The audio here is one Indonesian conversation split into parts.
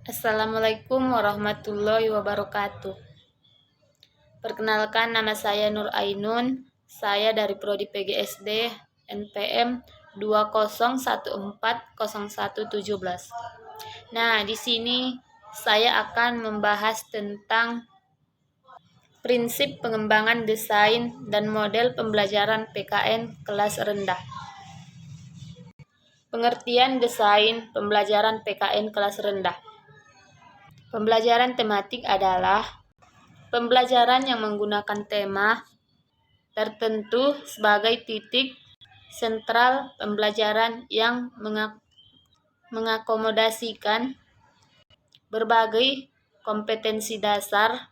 Assalamualaikum warahmatullahi wabarakatuh. Perkenalkan, nama saya Nur Ainun. Saya dari Prodi PGSD NPM 20140117. Nah, di sini saya akan membahas tentang prinsip pengembangan desain dan model pembelajaran PKN kelas rendah. Pengertian desain pembelajaran PKN kelas rendah. Pembelajaran tematik adalah pembelajaran yang menggunakan tema tertentu sebagai titik sentral pembelajaran yang mengakomodasikan berbagai kompetensi dasar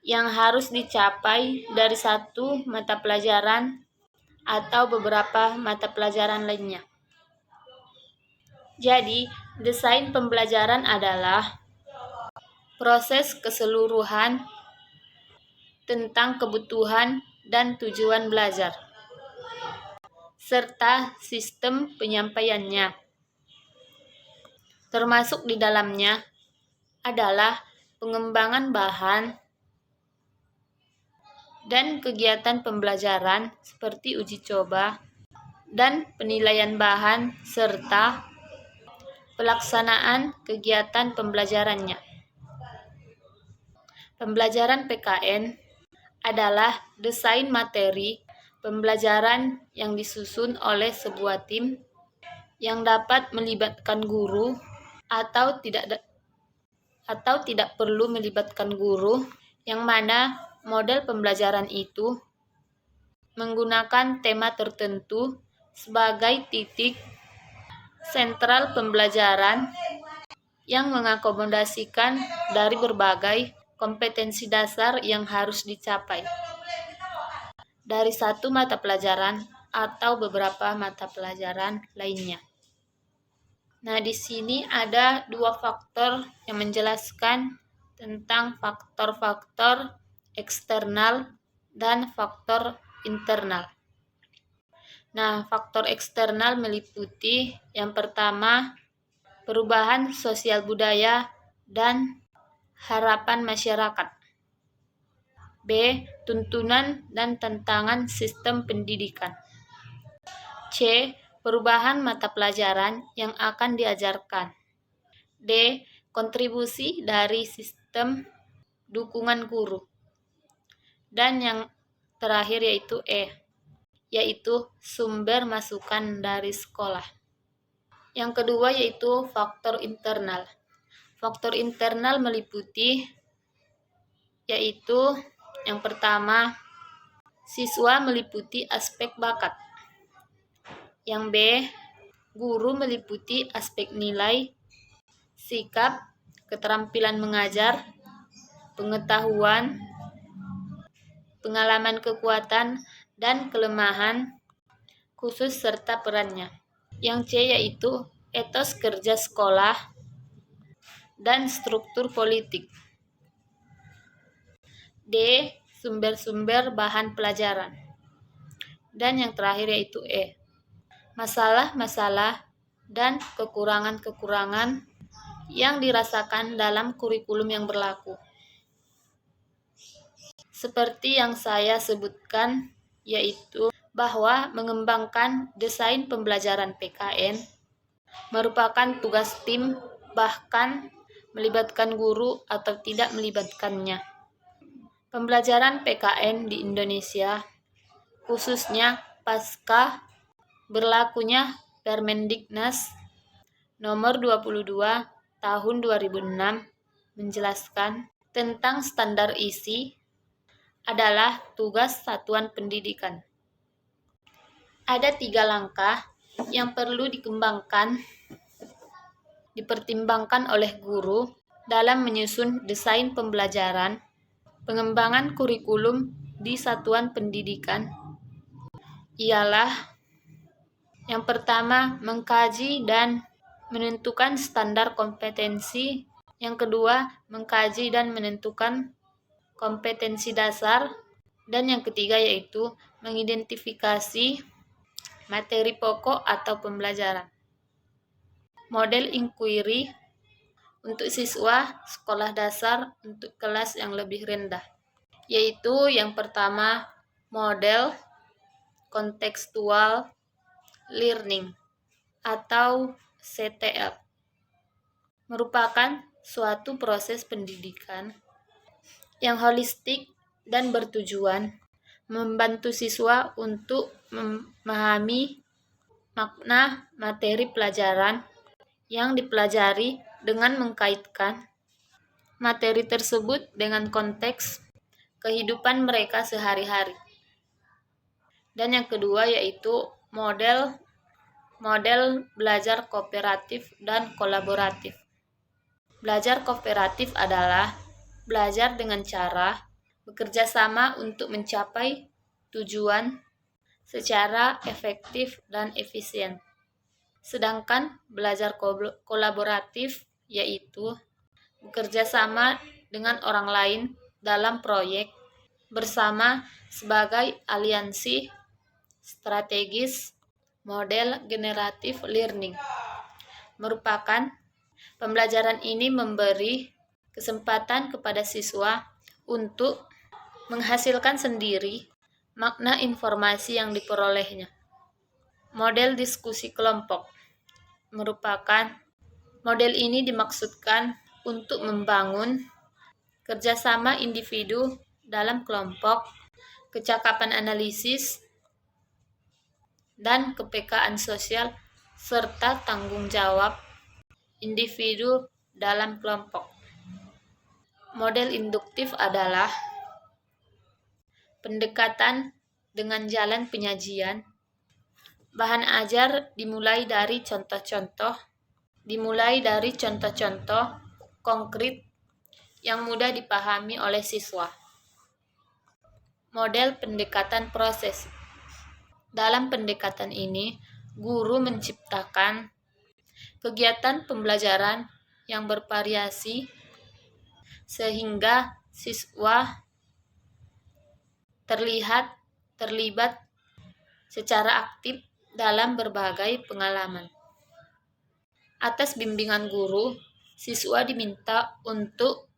yang harus dicapai dari satu mata pelajaran atau beberapa mata pelajaran lainnya. Jadi, desain pembelajaran adalah proses keseluruhan tentang kebutuhan dan tujuan belajar, serta sistem penyampaiannya. Termasuk di dalamnya adalah pengembangan bahan dan kegiatan pembelajaran seperti uji coba dan penilaian bahan serta pelaksanaan kegiatan pembelajarannya. Pembelajaran PKN adalah desain materi pembelajaran yang disusun oleh sebuah tim yang dapat melibatkan guru atau tidak perlu melibatkan guru, yang mana model pembelajaran itu menggunakan tema tertentu sebagai titik sentral pembelajaran yang mengakomodasikan dari berbagai kompetensi dasar yang harus dicapai dari satu mata pelajaran atau beberapa mata pelajaran lainnya. Nah, di sini ada dua faktor yang menjelaskan tentang faktor-faktor eksternal dan faktor internal. Nah, faktor eksternal meliputi yang pertama, perubahan sosial budaya dan harapan masyarakat. B. Tuntunan dan tantangan sistem pendidikan. C. Perubahan mata pelajaran yang akan diajarkan. D. Kontribusi dari sistem dukungan guru. Dan yang terakhir yaitu E, yaitu sumber masukan dari sekolah. Yang kedua yaitu faktor internal. Faktor internal meliputi yaitu yang pertama, siswa meliputi aspek bakat. Yang B, guru meliputi aspek nilai, sikap, keterampilan mengajar, pengetahuan, pengalaman, kekuatan, dan kelemahan khusus serta perannya. Yang C yaitu etos kerja sekolah dan struktur politik. D. Sumber-sumber bahan pelajaran. Dan yang terakhir yaitu E. Masalah-masalah dan kekurangan-kekurangan yang dirasakan dalam kurikulum yang berlaku. Seperti yang saya sebutkan, yaitu bahwa mengembangkan desain pembelajaran PKN merupakan tugas tim, bahkan melibatkan guru atau tidak melibatkannya. Pembelajaran PKN di Indonesia, khususnya pasca berlakunya Permendiknas nomor 22 tahun 2006 menjelaskan tentang standar isi adalah tugas satuan pendidikan. Ada 3 langkah yang perlu dipertimbangkan oleh guru dalam menyusun desain pembelajaran, pengembangan kurikulum di satuan pendidikan, ialah yang pertama, mengkaji dan menentukan standar kompetensi. Yang kedua, mengkaji dan menentukan kompetensi dasar. Dan yang ketiga yaitu mengidentifikasi materi pokok atau pembelajaran. Model inquiry untuk siswa sekolah dasar untuk kelas yang lebih rendah, yaitu yang pertama model kontekstual learning atau CTL, merupakan suatu proses pendidikan yang holistik dan bertujuan membantu siswa untuk memahami makna materi pelajaran yang dipelajari dengan mengkaitkan materi tersebut dengan konteks kehidupan mereka sehari-hari. Dan yang kedua yaitu model belajar kooperatif dan kolaboratif. Belajar kooperatif adalah belajar dengan cara bekerja sama untuk mencapai tujuan secara efektif dan efisien. Sedangkan belajar kolaboratif yaitu bekerja sama dengan orang lain dalam proyek bersama sebagai aliansi strategis. Model generatif learning merupakan pembelajaran ini memberi kesempatan kepada siswa untuk menghasilkan sendiri makna informasi yang diperolehnya. Model diskusi kelompok merupakan model ini dimaksudkan untuk membangun kerjasama individu dalam kelompok, kecakapan analisis, dan kepekaan sosial, serta tanggung jawab individu dalam kelompok. Model induktif adalah pendekatan dengan jalan penyajian. Bahan ajar dimulai dari contoh-contoh konkret yang mudah dipahami oleh siswa. Model pendekatan proses. Dalam pendekatan ini, guru menciptakan kegiatan pembelajaran yang bervariasi sehingga siswa terlibat secara aktif dalam berbagai pengalaman. Atas bimbingan guru, siswa diminta untuk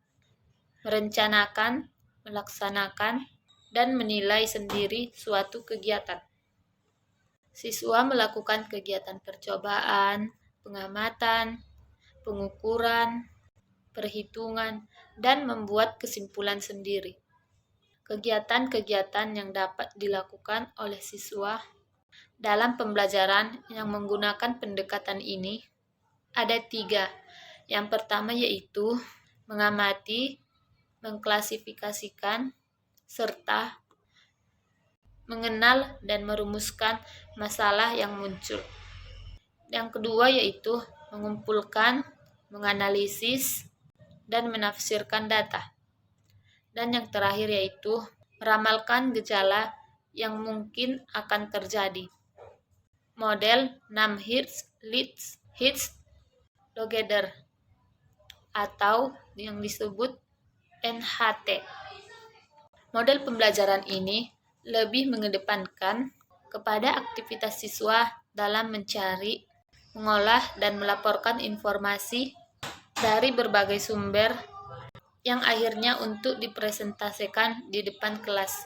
merencanakan, melaksanakan, dan menilai sendiri suatu kegiatan. Siswa melakukan kegiatan percobaan, pengamatan, pengukuran, perhitungan, dan membuat kesimpulan sendiri. Kegiatan-kegiatan yang dapat dilakukan oleh siswa dalam pembelajaran yang menggunakan pendekatan ini ada 3. Yang pertama yaitu mengamati, mengklasifikasikan, serta mengenal dan merumuskan masalah yang muncul. Yang kedua yaitu mengumpulkan, menganalisis, dan menafsirkan data. Dan yang terakhir yaitu meramalkan gejala yang mungkin akan terjadi. Model 6 hits together atau yang disebut NHT. Model pembelajaran ini lebih mengedepankan kepada aktivitas siswa dalam mencari, mengolah, dan melaporkan informasi dari berbagai sumber yang akhirnya untuk dipresentasikan di depan kelas.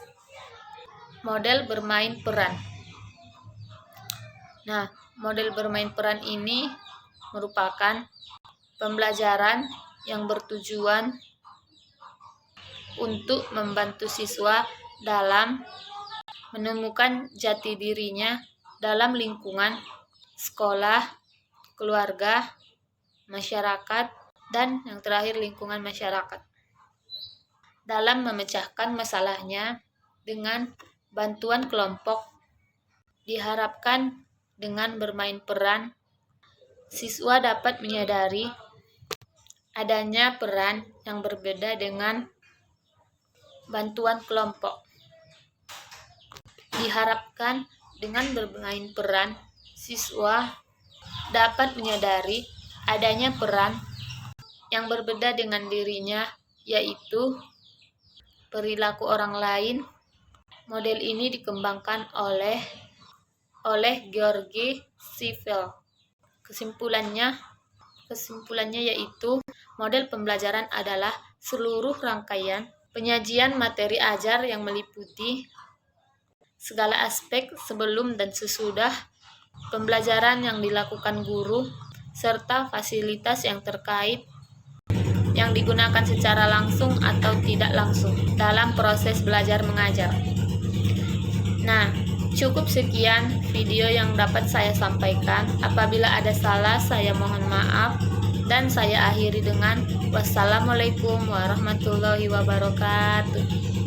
Model bermain peran. Nah, model bermain peran ini merupakan pembelajaran yang bertujuan untuk membantu siswa dalam menemukan jati dirinya dalam lingkungan sekolah, keluarga, masyarakat, dan yang terakhir lingkungan masyarakat. Dalam memecahkan masalahnya dengan bantuan kelompok, diharapkan dengan bermain peran, siswa dapat menyadari adanya peran yang berbeda dengan bantuan kelompok. Diharapkan dengan bermain peran, siswa dapat menyadari adanya peran yang berbeda dengan dirinya, yaitu perilaku orang lain. Model ini dikembangkan oleh George Siffel. Kesimpulannya, kesimpulannya yaitu model pembelajaran adalah seluruh rangkaian penyajian materi ajar yang meliputi segala aspek sebelum dan sesudah pembelajaran yang dilakukan guru, serta fasilitas yang terkait yang digunakan secara langsung atau tidak langsung dalam proses belajar mengajar. Nah, cukup sekian video yang dapat saya sampaikan. Apabila ada salah, saya mohon maaf. Dan saya akhiri dengan wassalamualaikum warahmatullahi wabarakatuh.